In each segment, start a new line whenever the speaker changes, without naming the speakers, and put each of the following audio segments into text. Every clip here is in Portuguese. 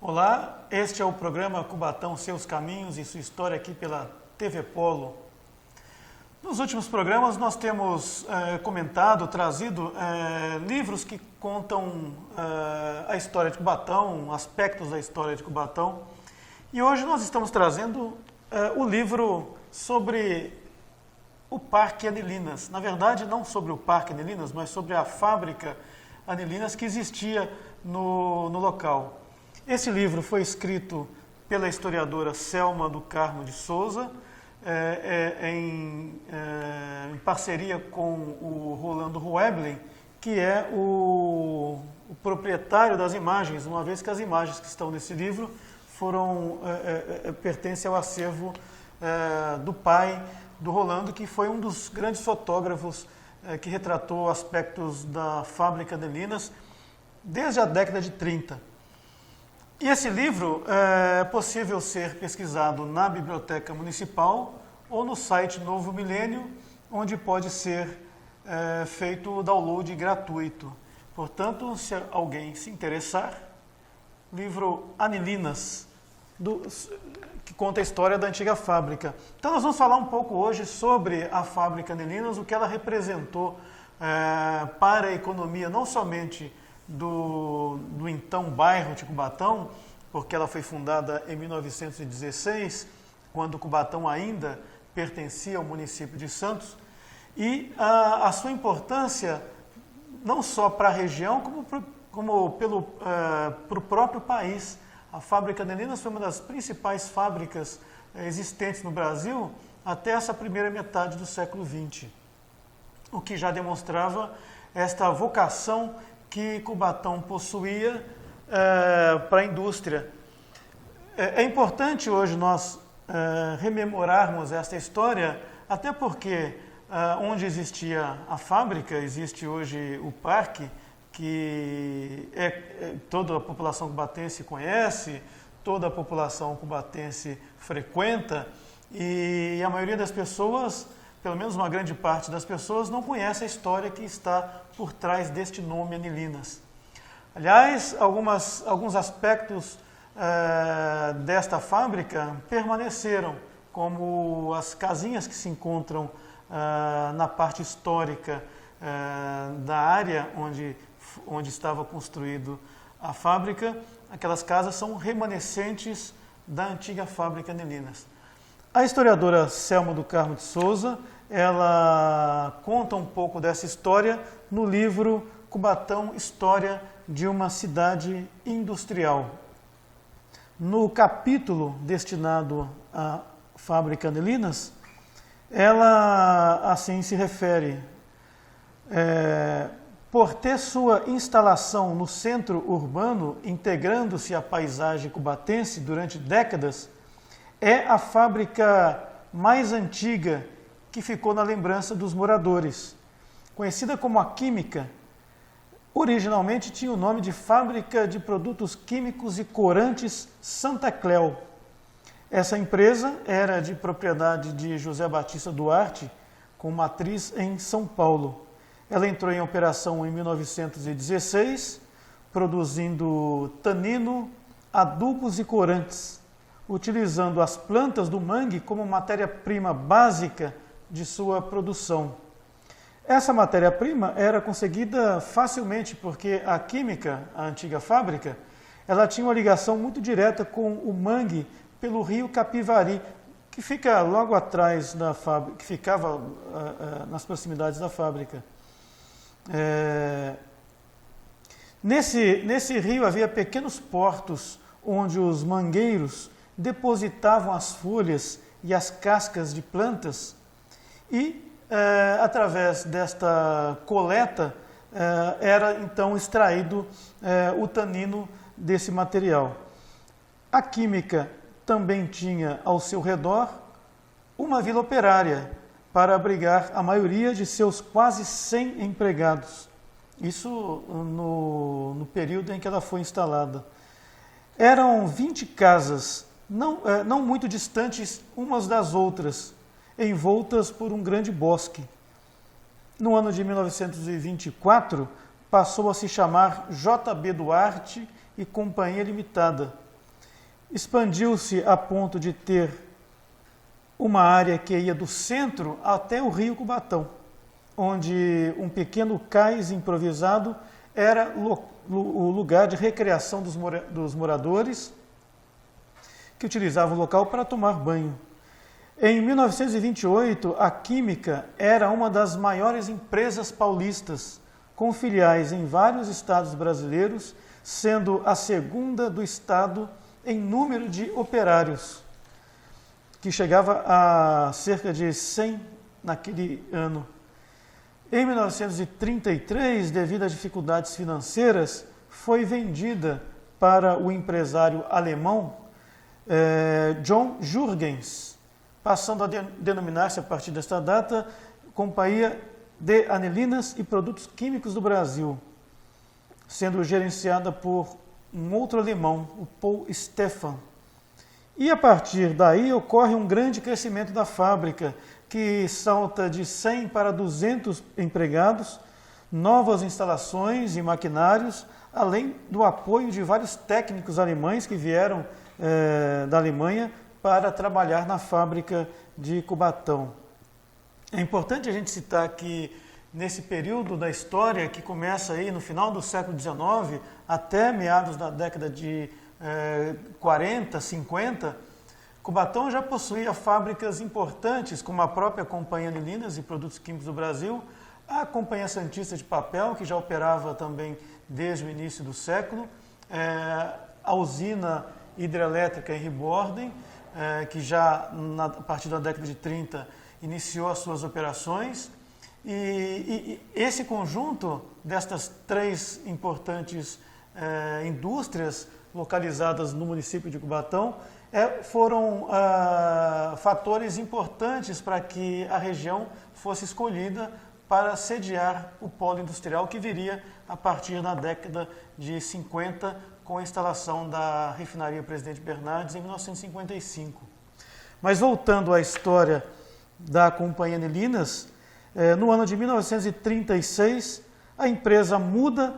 Olá, este é o programa Cubatão, Seus Caminhos e Sua História aqui pela TV Polo. Nos últimos programas nós temos trazido livros que contam a história de Cubatão, aspectos da história de Cubatão. E hoje nós estamos trazendo o livro sobre o Parque Anilinas. Na verdade, não sobre o Parque Anilinas, mas sobre a fábrica Anilinas que existia no local. Esse livro foi escrito pela historiadora Selma do Carmo de Souza, em parceria com o Rolando Rueblin, que é o proprietário das imagens, uma vez que as imagens que estão nesse livro pertencem ao acervo do pai do Rolando, que foi um dos grandes fotógrafos que retratou aspectos da fábrica Anilinas desde a década de 30. E esse livro é possível ser pesquisado na Biblioteca Municipal ou no site Novo Milênio, onde pode ser feito o download gratuito. Portanto, se alguém se interessar, livro Anilinas, que conta a história da antiga fábrica. Então nós vamos falar um pouco hoje sobre a fábrica Anilinas, o que ela representou para a economia, não somente do então bairro de Cubatão, porque ela foi fundada em 1916, quando Cubatão ainda pertencia ao município de Santos, e a sua importância não só para a região, como para o próprio país. A fábrica Anilinas foi uma das principais fábricas existentes no Brasil até essa primeira metade do século XX, o que já demonstrava esta vocação que Cubatão possuía para a indústria. É importante hoje nós rememorarmos esta história, até porque onde existia a fábrica, existe hoje o parque, que toda a população cubatense conhece, toda a população cubatense frequenta, e a maioria das pessoas, pelo menos uma grande parte das pessoas, não conhece a história que está por trás deste nome Anilinas. Aliás, alguns aspectos desta fábrica permaneceram, como as casinhas que se encontram na parte histórica da área onde estava construído a fábrica. Aquelas casas são remanescentes da antiga fábrica Anilinas. A historiadora Selma do Carmo de Souza, ela conta um pouco dessa história no livro Cubatão, História de uma Cidade Industrial. No capítulo destinado à fábrica Anilinas, ela assim se refere: por ter sua instalação no centro urbano, integrando-se à paisagem cubatense durante décadas, é a fábrica mais antiga que ficou na lembrança dos moradores. Conhecida como a Química, originalmente tinha o nome de Fábrica de Produtos Químicos e Corantes Santa Cléu. Essa empresa era de propriedade de José Batista Duarte, com matriz em São Paulo. Ela entrou em operação em 1916, produzindo tanino, adubos e corantes, utilizando as plantas do mangue como matéria-prima básica de sua produção. Essa matéria-prima era conseguida facilmente porque a Química, a antiga fábrica, ela tinha uma ligação muito direta com o mangue pelo rio Capivari, que fica logo atrás da fábrica, que ficava nas proximidades da fábrica. Nesse rio havia pequenos portos onde os mangueiros depositavam as folhas e as cascas de plantas e, através desta coleta, era então extraído o tanino desse material. A Química também tinha ao seu redor uma vila operária para abrigar a maioria de seus quase 100 empregados. Isso no período em que ela foi instalada. Eram 20 casas não muito distantes umas das outras, envoltas por um grande bosque. No ano de 1924, passou a se chamar JB Duarte e Companhia Limitada. Expandiu-se a ponto de ter uma área que ia do centro até o rio Cubatão, onde um pequeno cais improvisado era o lugar de recreação dos moradores, que utilizavam o local para tomar banho. Em 1928, a Química era uma das maiores empresas paulistas, com filiais em vários estados brasileiros, sendo a segunda do estado em número de operários, que chegava a cerca de 100 naquele ano. Em 1933, devido a dificuldades financeiras, foi vendida para o empresário alemão John Jürgens, passando a denominar-se a partir desta data Companhia de Anilinas e Produtos Químicos do Brasil, sendo gerenciada por um outro alemão, o Paul Stephan. E a partir daí ocorre um grande crescimento da fábrica, que salta de 100 para 200 empregados, novas instalações e maquinários, além do apoio de vários técnicos alemães que vieram da Alemanha para trabalhar na fábrica de Cubatão. É importante a gente citar que nesse período da história, que começa aí no final do século XIX até meados da década de 40, 50, Cubatão já possuía fábricas importantes, como a própria Companhia Anilinas e Produtos Químicos do Brasil, a Companhia Santista de Papel, que já operava também desde o início do século, a usina hidrelétrica em Riborden, que já a partir da década de 30 iniciou as suas operações. E esse conjunto destas três importantes indústrias localizadas no município de Cubatão foram fatores importantes para que a região fosse escolhida para sediar o polo industrial que viria a partir da década de 50, com a instalação da refinaria Presidente Bernardes em 1955. Mas voltando à história da Companhia Anilinas, no ano de 1936, a empresa muda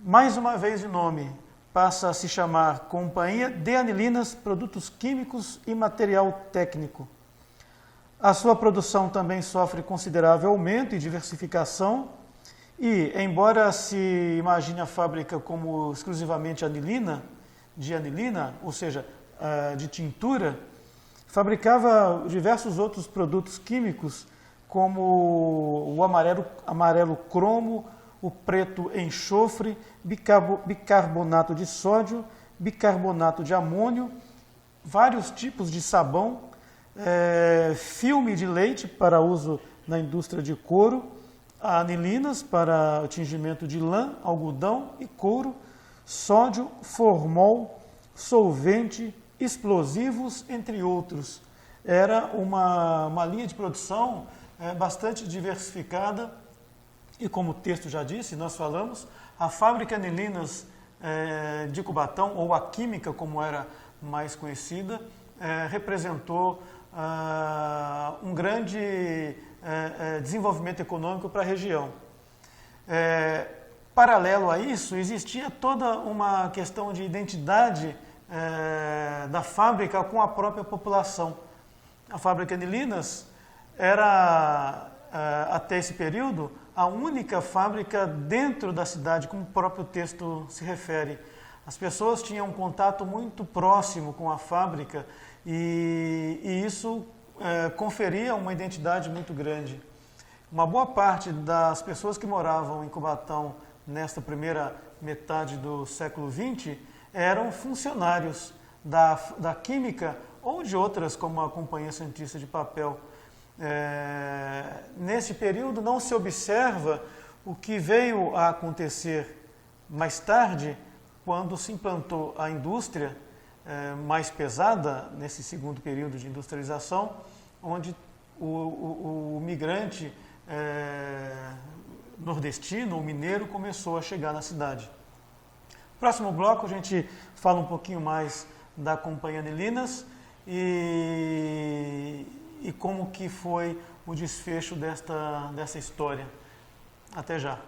mais uma vez de nome, passa a se chamar Companhia de Anilinas, Produtos Químicos e Material Técnico. A sua produção também sofre considerável aumento e diversificação e, embora se imagine a fábrica como exclusivamente de anilina, ou seja, de tintura, fabricava diversos outros produtos químicos, como o amarelo cromo, o preto enxofre, bicarbonato de sódio, bicarbonato de amônio, vários tipos de sabão, filme de leite para uso na indústria de couro, anilinas para o tingimento de lã, algodão e couro, sódio, formol, solvente, explosivos, entre outros. Era uma linha de produção bastante diversificada e, como o texto já disse, nós falamos, a fábrica Anilinas de Cubatão, ou a Química, como era mais conhecida, representou um grande desenvolvimento econômico para a região. Paralelo a isso, existia toda uma questão de identidade da fábrica com a própria população. A fábrica Anilinas era, até esse período, a única fábrica dentro da cidade, como o próprio texto se refere. As pessoas tinham um contato muito próximo com a fábrica e isso conferia uma identidade muito grande. Uma boa parte das pessoas que moravam em Cubatão nesta primeira metade do século XX eram funcionários da Química ou de outras, como a Companhia Santista de Papel. Nesse período não se observa o que veio a acontecer mais tarde, quando se implantou a indústria mais pesada, nesse segundo período de industrialização, onde o migrante nordestino, o mineiro, começou a chegar na cidade. Próximo bloco a gente fala um pouquinho mais da Companhia Anilinas e como que foi o desfecho dessa história. Até já.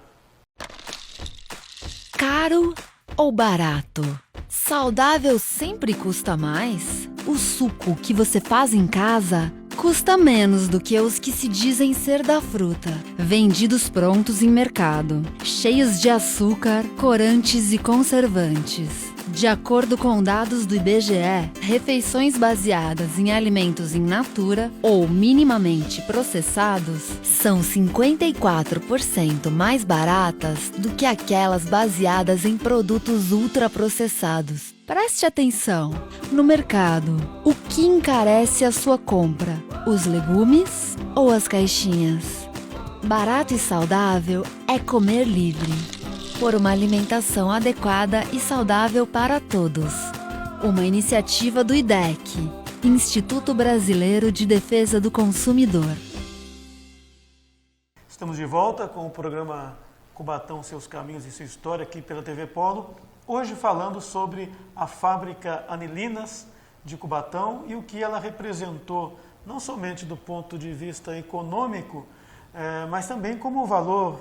Caro ou barato? Saudável sempre custa mais? O suco que você faz em casa custa menos do que os que se dizem ser da fruta, vendidos prontos em mercado, cheios de açúcar, corantes e conservantes. De acordo com dados do IBGE, refeições baseadas em alimentos in natura ou minimamente processados são 54% mais baratas do que aquelas baseadas em produtos ultraprocessados. Preste atenção! No mercado, o que encarece a sua compra? Os legumes ou as caixinhas? Barato e saudável é comer livre. Por uma alimentação adequada e saudável para todos. Uma iniciativa do IDEC, Instituto Brasileiro de Defesa do Consumidor.
Estamos de volta com o programa Cubatão, Seus Caminhos e Sua História, aqui pela TV Polo. Hoje falando sobre a fábrica Anilinas de Cubatão e o que ela representou, não somente do ponto de vista econômico, mas também como valor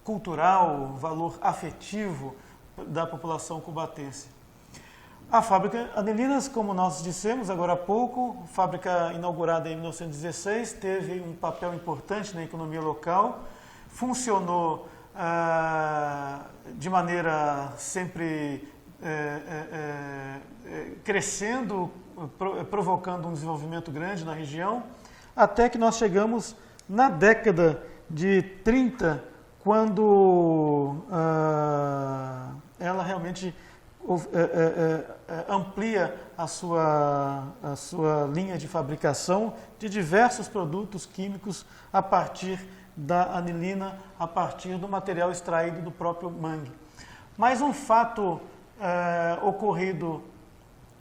cultural, valor afetivo da população cubatense. A fábrica Anilinas, como nós dissemos agora há pouco, fábrica inaugurada em 1916, teve um papel importante na economia local, funcionou de maneira sempre crescendo, provocando um desenvolvimento grande na região, até que nós chegamos na década de 30, quando ela realmente amplia a sua linha de fabricação de diversos produtos químicos a partir da anilina, a partir do material extraído do próprio mangue. Mas um fato ocorrido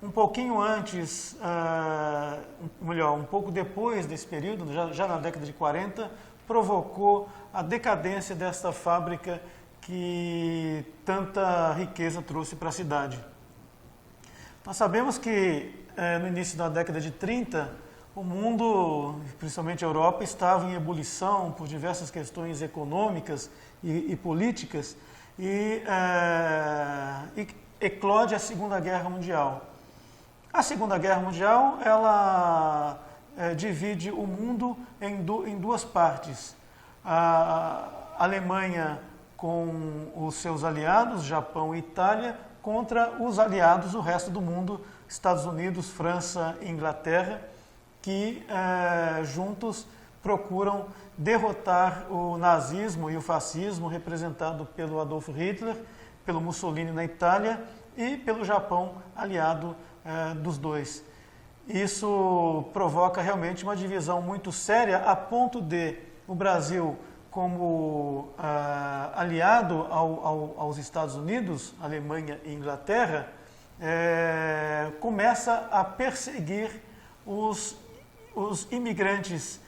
um pouquinho antes, melhor, um pouco depois desse período, já na década de 40, provocou a decadência desta fábrica que tanta riqueza trouxe para a cidade. Nós sabemos que no início da década de 30, o mundo, principalmente a Europa, estava em ebulição por diversas questões econômicas e políticas e eclode a Segunda Guerra Mundial. A Segunda Guerra Mundial, ela divide o mundo em duas partes. A Alemanha com os seus aliados, Japão e Itália, contra os aliados do resto do mundo, Estados Unidos, França e Inglaterra, que juntos procuram derrotar o nazismo e o fascismo representado pelo Adolf Hitler, pelo Mussolini na Itália e pelo Japão, aliado dos dois. Isso provoca realmente uma divisão muito séria, a ponto de o Brasil, como aliado aos Estados Unidos, Alemanha e Inglaterra, começa a perseguir os imigrantes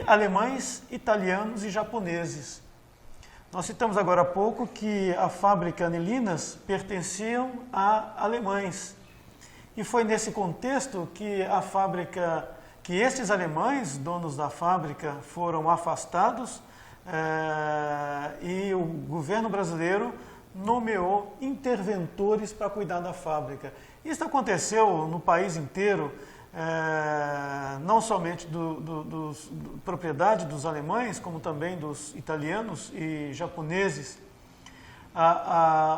alemães, italianos e japoneses. Nós citamos agora há pouco que a fábrica Anilinas pertenciam a alemães. E foi nesse contexto que estes alemães, donos da fábrica, foram afastados e o governo brasileiro nomeou interventores para cuidar da fábrica. Isso aconteceu no país inteiro, não somente propriedade dos alemães, como também dos italianos e japoneses.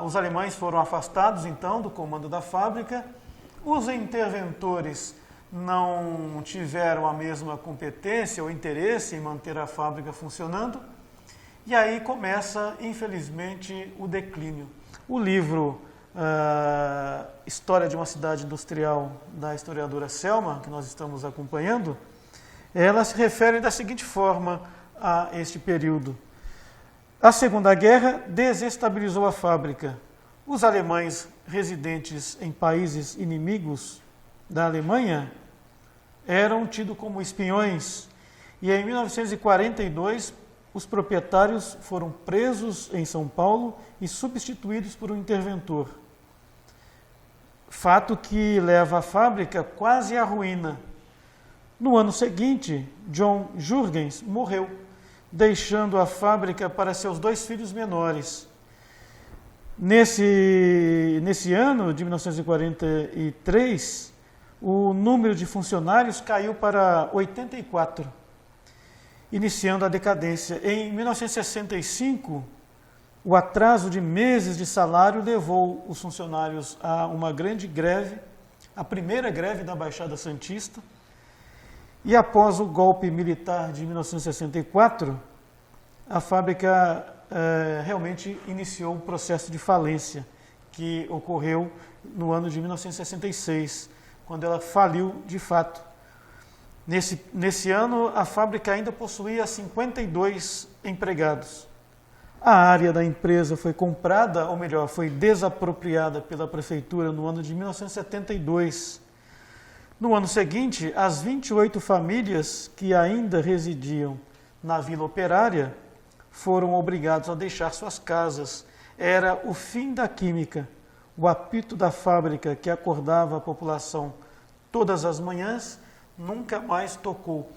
Os alemães foram afastados, então, do comando da fábrica. Os interventores não tiveram a mesma competência ou interesse em manter a fábrica funcionando, e aí começa, infelizmente, o declínio. O livro História de uma Cidade Industrial, da historiadora Selma, que nós estamos acompanhando, ela se refere da seguinte forma a este período. A Segunda Guerra desestabilizou a fábrica. Os alemães residentes em países inimigos da Alemanha eram tidos como espiões e em 1942 os proprietários foram presos em São Paulo e substituídos por um interventor. fato que leva a fábrica quase à ruína. No ano seguinte, John Jurgens morreu, deixando a fábrica para seus 2 filhos menores. Nesse ano de 1943, o número de funcionários caiu para 84, iniciando a decadência. Em 1965, o atraso de meses de salário levou os funcionários a uma grande greve, a primeira greve da Baixada Santista, e após o golpe militar de 1964, a fábrica realmente iniciou o processo de falência, que ocorreu no ano de 1966, quando ela faliu de fato. Nesse ano, a fábrica ainda possuía 52 empregados. A área da empresa foi comprada, ou melhor, foi desapropriada pela prefeitura no ano de 1972. No ano seguinte, as 28 famílias que ainda residiam na Vila Operária foram obrigados a deixar suas casas. Era o fim da química. O apito da fábrica, que acordava a população todas as manhãs, nunca mais tocou.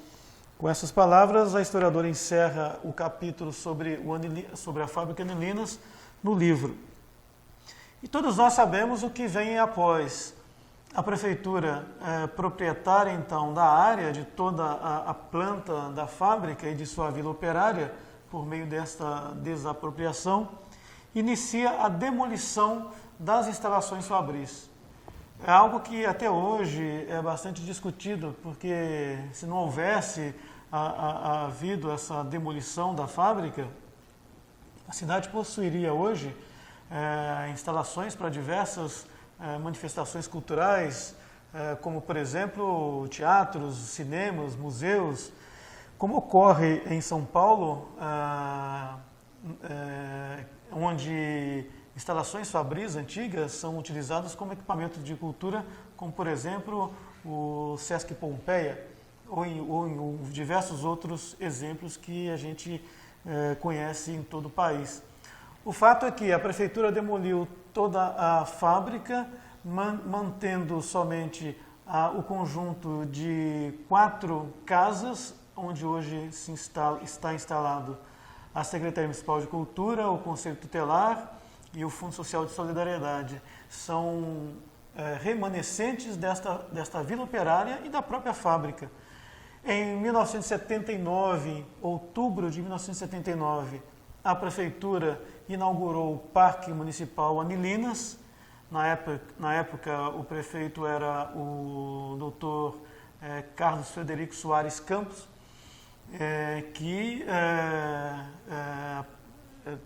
Com essas palavras, a historiadora encerra o capítulo sobre a fábrica Anilinas no livro. E todos nós sabemos o que vem após. A prefeitura proprietária, então, da área, de toda a planta da fábrica e de sua vila operária, por meio desta desapropriação, inicia a demolição das instalações fabris. É algo que até hoje é bastante discutido, porque se não houvesse havido essa demolição da fábrica, a cidade possuiria hoje instalações para diversas manifestações culturais, como, por exemplo, teatros, cinemas, museus, como ocorre em São Paulo, onde instalações fabris antigas são utilizadas como equipamento de cultura, como, por exemplo, o Sesc Pompeia, ou em diversos outros exemplos que a gente conhece em todo o país. O fato é que a prefeitura demoliu toda a fábrica, mantendo somente o conjunto de 4 casas, onde hoje está instalado a Secretaria Municipal de Cultura, o Conselho Tutelar e o Fundo Social de Solidariedade. São remanescentes desta vila operária e da própria fábrica. Em 1979, outubro de 1979, a prefeitura inaugurou o Parque Municipal Anilinas. Na época, o prefeito era o doutor Carlos Frederico Soares Campos, que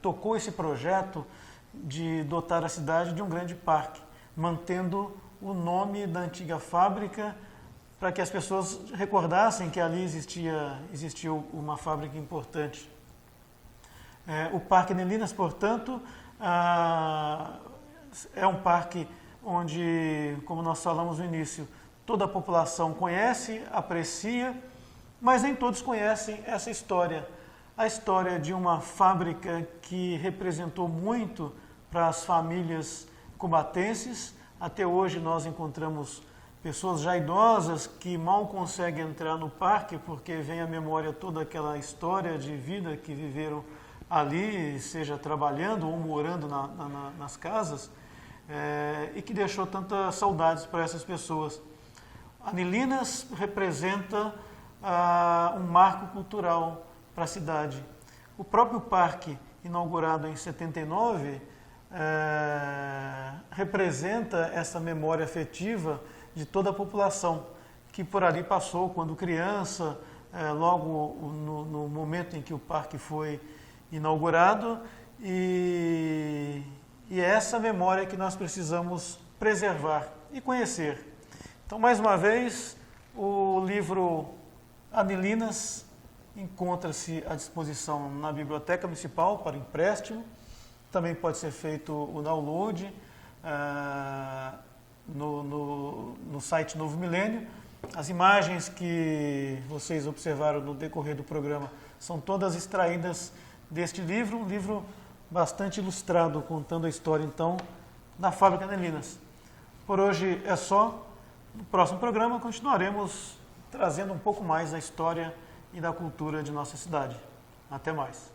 tocou esse projeto de dotar a cidade de um grande parque, mantendo o nome da antiga fábrica, para que as pessoas recordassem que ali existiu uma fábrica importante. O Parque Anilinas, portanto, é um parque onde, como nós falamos no início, toda a população conhece, aprecia, mas nem todos conhecem essa história. A história de uma fábrica que representou muito para as famílias cubatenses. Até hoje nós encontramos pessoas já idosas que mal conseguem entrar no parque porque vem à memória toda aquela história de vida que viveram ali, seja trabalhando ou morando nas casas, e que deixou tantas saudades para essas pessoas. Anilinas representa um marco cultural para a cidade. O próprio parque, inaugurado em 79, representa essa memória afetiva de toda a população que por ali passou quando criança, logo no momento em que o parque foi inaugurado, e é essa memória que nós precisamos preservar e conhecer. Então, mais uma vez, o livro Anilinas encontra-se à disposição na Biblioteca Municipal para empréstimo. Também pode ser feito o download no site Novo Milênio. As imagens que vocês observaram no decorrer do programa são todas extraídas deste livro, um livro bastante ilustrado, contando a história, então, da fábrica Anilinas. Por hoje é só. No próximo programa continuaremos trazendo um pouco mais da história e da cultura de nossa cidade. Até mais.